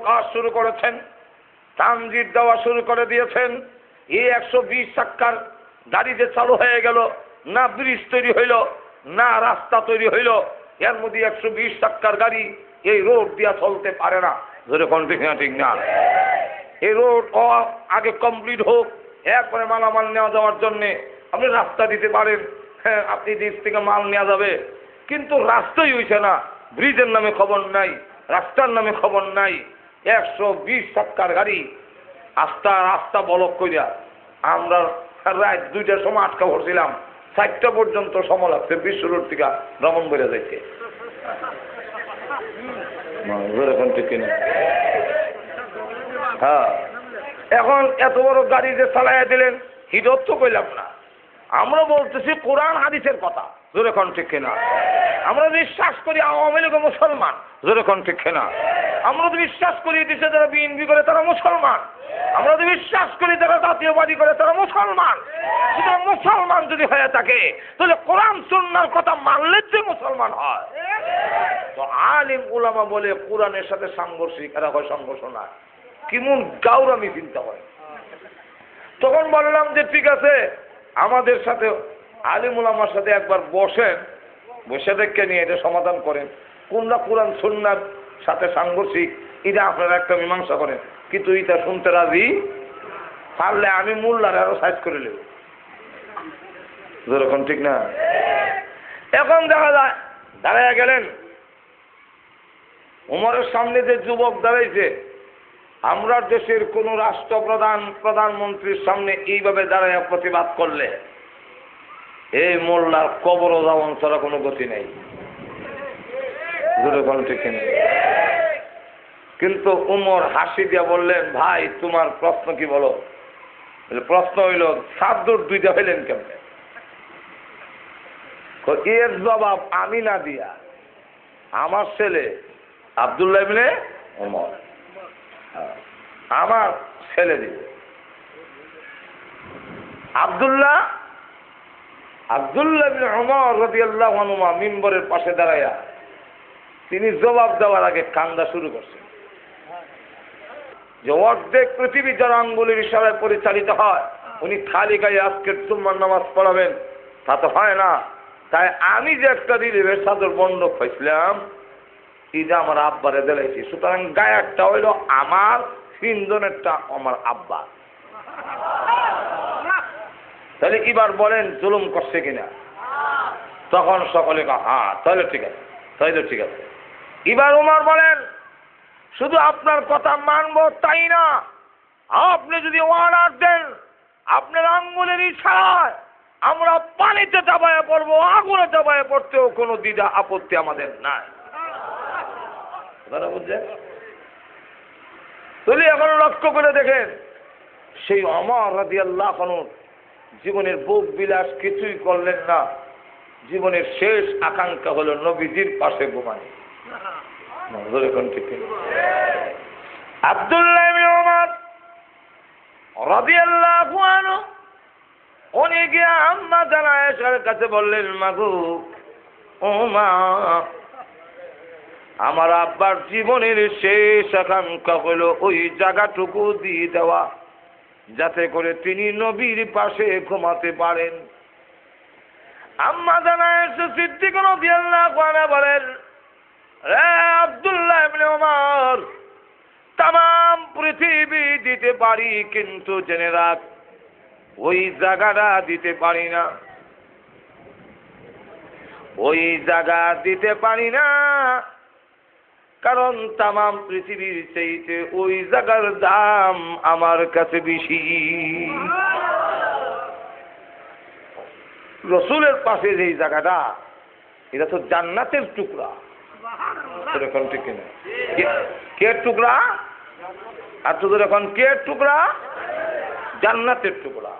কাজ শুরু করেছেন, ট্রানজিট দেওয়া শুরু করে দিয়েছেন। এই 120 চাক্কার গাড়ি যে চালু হয়ে গেল, না ব্রিজ তৈরি হইল না রাস্তা তৈরি হইল, এর মধ্যে 120 চাক্কার গাড়ি এই রোড দিয়া চলতে পারে না। ধরে কোন ঠিক না? এই রোড আগে কমপ্লিট হোক, একবারে মালামাল নেওয়া যাওয়ার জন্যে আপনি রাস্তা দিতে পারেন, হ্যাঁ আপনি দিক থেকে মাল নেওয়া যাবে, কিন্তু রাস্তাই হইছে না। ব্রিজের নামে খবর নাই, রাস্তার নামে খবর নাই। 120 চাক্কার গাড়ি রাস্তা ব্লক করিয়া আমরা রাত 2টার সময় আটকা পড়ছিলাম, 4টা পর্যন্ত সময় লাগছে বিশ্ব রোড থেকে ভ্রমণ করে যাইতে। হ্যাঁ, এখন এত বড় গাড়ি যে চালাইয়া দিলেন, হিডত তো কইলাম না। আমরা বলতেছি কোরআন হাদিসের কথা, জোরে কোন ঠিক কিনা? আমরা বিশ্বাস করি আওয়ামী লীগ মুসলমান, জোরে কোন ঠিক কিনা? আমরা তো বিশ্বাস করি দেশে যারা বিএনপি করে তারা মুসলমান, আমরা তো বিশ্বাস করি যারা জাতীয়বাদী করে তারা মুসলমান। সুতরাং মুসলমান যদি হয়ে থাকে তাহলে কোরআন সুন্নাহর কথা মানলে যে মুসলমান হয়। তো আলিম উলামা বলে কোরআনের সাথে সাংঘর্ষিক, এরা হয় সংঘর্ষ না, কেমন গাউরামি চিন্তা হয়। তখন বললাম যে ঠিক আছে, আমাদের সাথে আলিম উলামার সাথে একবার বসেন, বসে দেখে নিয়ে এটা সমাধান করেন, কোনটা কোরআন সুন্নাহর সাথে সাংঘর্ষিক এটা আপনারা একটা মীমাংসা করেন। কিন্তু এটা শুনতে রাজি পারলে আমি মোল্লার আরো সাইজ করে নেব, যেরকম ঠিক না? এখন দেখা যায় দাঁড়াইয়া গেলেন, উমরের সামনে যে যুবক দাঁড়াইছে, আমরা দেশের কোন রাষ্ট্রপ্রধান প্রধানমন্ত্রীর সামনে এইভাবে দাঁড়াইয়া প্রতিবাদ করলে এই মোল্লার কবরও যাওয়ান ছাড়া কোনো গতি নেই, যেরকম ঠিক না? কিন্তু উমর হাসি দিয়া বললেন, ভাই তোমার প্রশ্ন কি বলো? প্রশ্ন হইল সাদ্দুর 2টা হইলেন কেমনে? এর জবাব আমি না দিয়া আমার ছেলে আব্দুল্লাহ ইবনে ওমর, আমার ছেলে দিবে। আব্দুল্লাহ ইবনে ওমর রাদিয়াল্লাহু আনহু মিম্বরের পাশে দাঁড়াইয়া তিনি জবাব দেওয়ার আগে কান্দা শুরু করছেন যে অর্ধেক পৃথিবী যার আঙ্গুলের ইশারায় পরিচালিত হয়, উনি খালি গায়ে আজকের জুম্মার নামাজ পড়াবেন, তা তো হয় না। তাই আমি যে একটা রিলিভের চাদর বন্ধক পাইছিলাম, এটা আমার আব্বারে দিলাইছি। সুতরাং গায়েরটা হইল আমার, 3 জনেরটা আমার আব্বা। তাহলে এবার বলেন জুলুম করছে কিনা? তখন সকলে হ্যাঁ তাহলে ঠিক আছে, তাইলে ঠিক আছে। এবার উমর বলেন, শুধু আপনার কথা মানবো তাই না, আপনি যদি অর্ডার দেন আপনার আঙ্গুলের ইশারায় আমরা পানিতে চাপায়ে পড়বো, আগুনে চাপায়ে পড়তেও কোনো দ্বিধা আপত্তি আমাদের নাই। বুঝছেন? তাহলে এখন লক্ষ্য করে দেখেন, সেই ওমর রাদিয়াল্লাহু আনহু জীবনের ভোগ বিলাস কিছুই করলেন না, জীবনের শেষ আকাঙ্ক্ষা হলো নবীজির পাশে ঘুমানো। আব্দুল্লাহ ইবনে ওমর রাদিয়াল্লাহু আনহু উনি গিয়ে আম্মা জান আয়েশার কাছে বললেন, মাগো ও মা, আমার আব্বার জীবনের শেষ আকাঙ্ক্ষা হলো ওই জায়গাটুকু দিয়ে দেওয়া, যাতে করে তিনি নবীর পাশে ঘুমাতে পারেন। আম্মা জান আয়েশা সিদ্দিকা রাদিয়াল্লাহু আনহা বলেন, রে আব্দুল্লাহ ইবনে ওমর, তাম পৃথিবী দিতে পারি, কিন্তু জেনে রাখ ওই জায়গাটা দিতে পারি না, ওই জায়গা দিতে পারি না, কারণ তাম পৃথিবীর চাইতে ওই জায়গার দাম আমার কাছে বেশি। রসুলের পাশে যে জায়গাটা, এটা তো জান্নাতের টুকরা। কে টুকরা? আর তোদের এখন কে টুকরা? জান্নাতের টুকরা।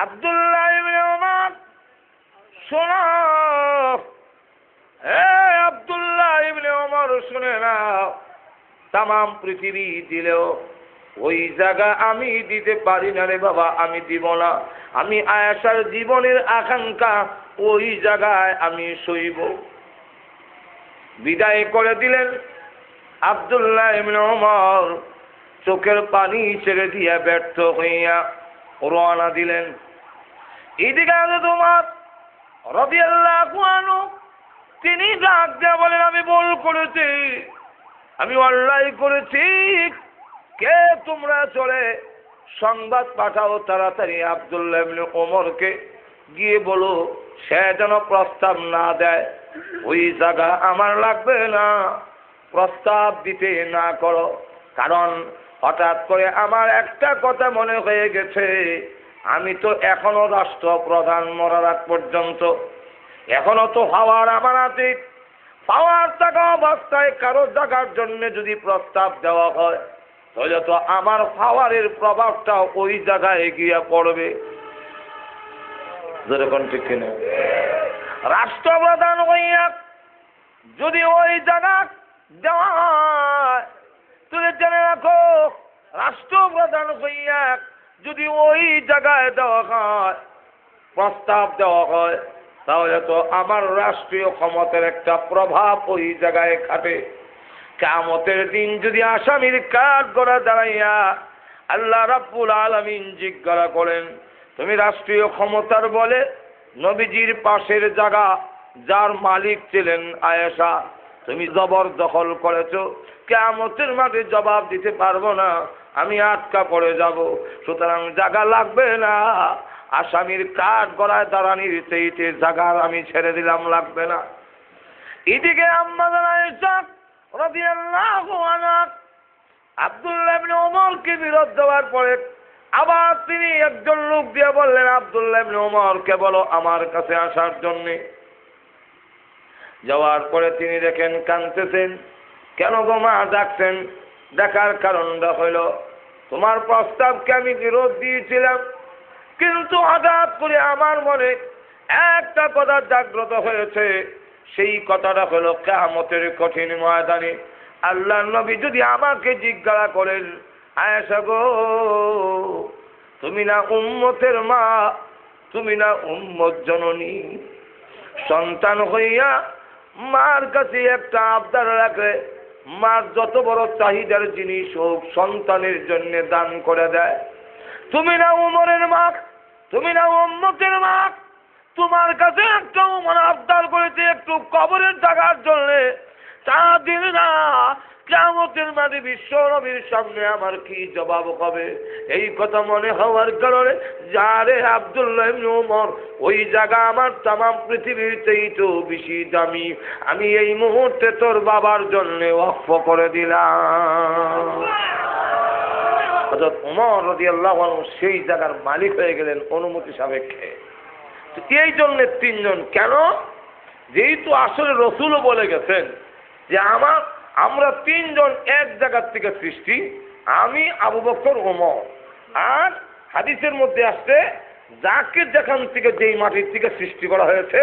আব্দুল্লাহ ইবনে ওমর শোনো, আব্দুল্লাহ ইবনে ওমর শুনে নাও, তাম পৃথিবী দিলেও ওই জায়গা আমি দিতে পারি না রে বাবা, আমি দিব না। আমি আয়েশার জীবনের আকাঙ্ক্ষা ওই জায়গায় আমি সইব। বিদায় করে দিলেন। আব্দুল্লাহ ইবনে ওমর চোখের পানি ছেড়ে দিয়া ব্যর্থ হইয়া রওনা দিলেন। এদিকে তোমার রাদিয়াল্লাহু আনহু তিনি ডাক দিয়া বলেন, আমি ভুল করেছি, আমি অন্যায় করেছি। কে তোমরা চলে সংবাদ পাঠাও তাড়াতাড়ি আব্দুল্লাহ ইবনে ওমরকে, গিয়ে বলো সে যেন প্রস্তাব না দেয়, ওই জায়গা আমার লাগবে না, প্রস্তাব দিতে না করো। কারণ হঠাৎ করে আমার একটা কথা মনে হয়ে গেছে, আমি তো এখনো রাষ্ট্রপ্রধান মরার আগ পর্যন্ত, এখনো তো হওয়ার আমার হাতে, পাওয়ার থাকা অবস্থায় কারো জায়গার জন্য যদি প্রস্তাব দেওয়া হয় তাহলে তো আমার পাওয়ারের প্রভাবটা ওই জায়গায় গিয়ে পড়বে। যেরকম ঠিক কিনা? রাষ্ট্রপ্রধান হইয়া যদি ওই জায়গা দেওয়া হয়, তুমি জেনে রাখো, রাষ্ট্রপ্রধান হইয়া যদি ওই জায়গায় দেওয়া হয়, প্রস্তাব দেওয়া হয়, তাহলে তো আমার রাষ্ট্রীয় ক্ষমতার একটা প্রভাব ওই জায়গায় খাটে। কিয়ামতের দিন যদি আসামির কাঠ গড়া দাঁড়াইয়া আল্লাহ রাব্বুল আলামিন জিজ্ঞাসা করেন, তুমি রাষ্ট্রীয় ক্ষমতার বলে নবীজির পাশের জায়গা যার মালিক ছিলেন আয়েশা, তুমি জবরদখল করেছো, কিয়ামতের মাঠে জবাব দিতে পারবো না, আমি আটকা পড়ে যাব। সুতরাং জায়গা লাগবে না, আসামির কাঠ গড়ায় দাঁড়ানির সেইতে জায়গা আমি ছেড়ে দিলাম, লাগবে না। এদিকে আম্মা আয়েশা রাদিয়াল্লাহু আনহা আব্দুল্লাহ ইবনে ওমরকে বিরোধ দেওয়ার পরে আবার তিনি একজন লোক দিয়ে বললেন, আব্দুল্লাহ ইবনে ওমরকে বলো আমার কাছে আসার জন্যে। যাওয়ার পরে তিনি দেখেন কাঁদতেছেন। কেন গো মা ডাকছেন? দেখার কারণটা হইল তোমার প্রস্তাবকে আমি বিরোধ দিয়েছিলাম, কিন্তু হঠাৎ করে আমার মনে একটা কথা জাগ্রত হয়েছে। সেই কথাটা হলো কিয়ামতের কঠিন ময়দানে আল্লাহর নবী যদি আমাকে জিজ্ঞাসা করেন, আয়েশা গো তুমি না উম্মতের মা, তুমি না উম্মত জননী, সন্তান হইয়া মার কাছে একটা আবদার রাখে, মার যত বড় চাহিদার জিনিস হোক সন্তানের জন্য দান করে দেয়। তুমি না উমরের মা, তুমি না উম্মতের মা, তোমার কাছে একটা উমর আবদার করেছে একটু কবরের জায়গার জন্য, তা দিন না। কিয়ামতের মাঠে বিশ্ব নবীর সামনে আমার কি জবাব হবে? এই কথা মনে হওয়ার কারণে যারে আব্দুল্লাহ ইবনে ওমর, ওই জায়গা আমার তামাম পৃথিবীর চেয়েও বেশি দামি, আমি এই মুহূর্তে তোর বাবার জন্য ওয়াকফ করে দিলাম। হযরত ওমর রাদিয়াল্লাহু আনহু সেই জায়গার মালিক হয়ে গেলেন অনুমতি সাপেক্ষে। এই জন্য তিনজন কেন? যেহেতু আসলে রসুলও বলে গেছেন যে আমরা তিনজন এক জায়গার থেকে সৃষ্টি, আমি আবু বকর ওমর। আর হাদিসের মধ্যে আসছে যাকে যেখান থেকে যেই মাটির থেকে সৃষ্টি করা হয়েছে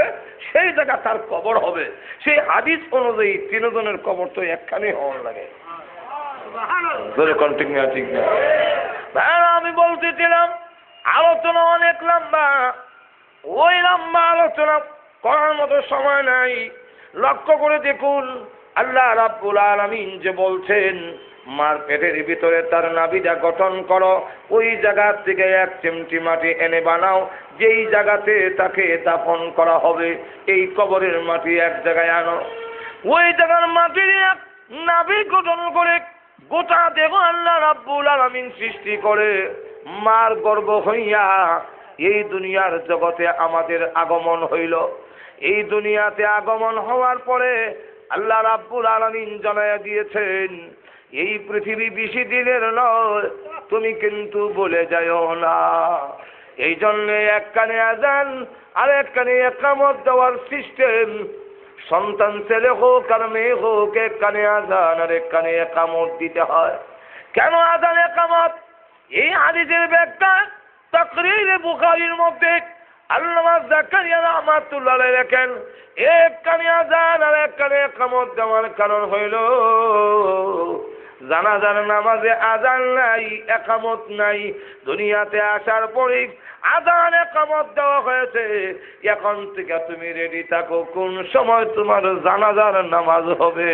সেই জায়গা তার কবর হবে। সেই হাদিস অনুযায়ী তিনজনের কবর তো একখানে হওয়ার লাগে। ঠিক না? আমি বলতেছিলাম আলোচনা অনেক লম্বা, ওই লম্বা আলোচনা করার মতো সময় নাই। লক্ষ্য করে দেখুন আল্লাহ রাব্বুল আলামিন যে বলছেন মার পেটের ভিতরে তার নাভিটা গঠন করো, ওই জায়গা থেকে এক চিমটি মাটি এনে বানাও, যেই জায়গাতে তাকে দাফন করা হবে এই কবরের মাটি এক জায়গায় আনো। ওই জায়গার মাটির এক নাভি গঠন করে গোটা দেহ আল্লাহ রাব্বুল আলামিন সৃষ্টি করে মার গর্ভ হইয়া এই দুনিয়ার জগতে আমাদের আগমন হইল। এই দুনিয়াতে আগমন হওয়ার পরে আল্লাহ রাব্বুল আলামিন জানাইয়া দিয়েছেন এই পৃথিবী বেশি দিনের নয়, তুমি কিন্তু বলে যাও না। এই জন্য এক কানে আযান আর এক কানে ইকামত দেওয়ার সিস্টেম। সন্তান ছেলে হোক আর মেয়ে হোক, এক কানে আযান আর এক কানে ইকামত দিতে হয়। কেন আযান ইকামত? এই হাদিসের ব্যাখ্যা তাকরীর বুখারীর মধ্যে আল্লামা জাকারিয়া রাহমাতুল্লাহ আলাইহি লেখেন, এক কানে আযান আর এক কানে ইকামত দেওয়ার কারণ হইল জানাজার নামাজে আজান নাই, একামত নাই। দুনিয়াতে আসার পরে আজান একামত দেওয়া হয়েছে। এখন থেকে তুমি রেডি থাকো, কোন সময় তোমার জানাজার নামাজ হবে।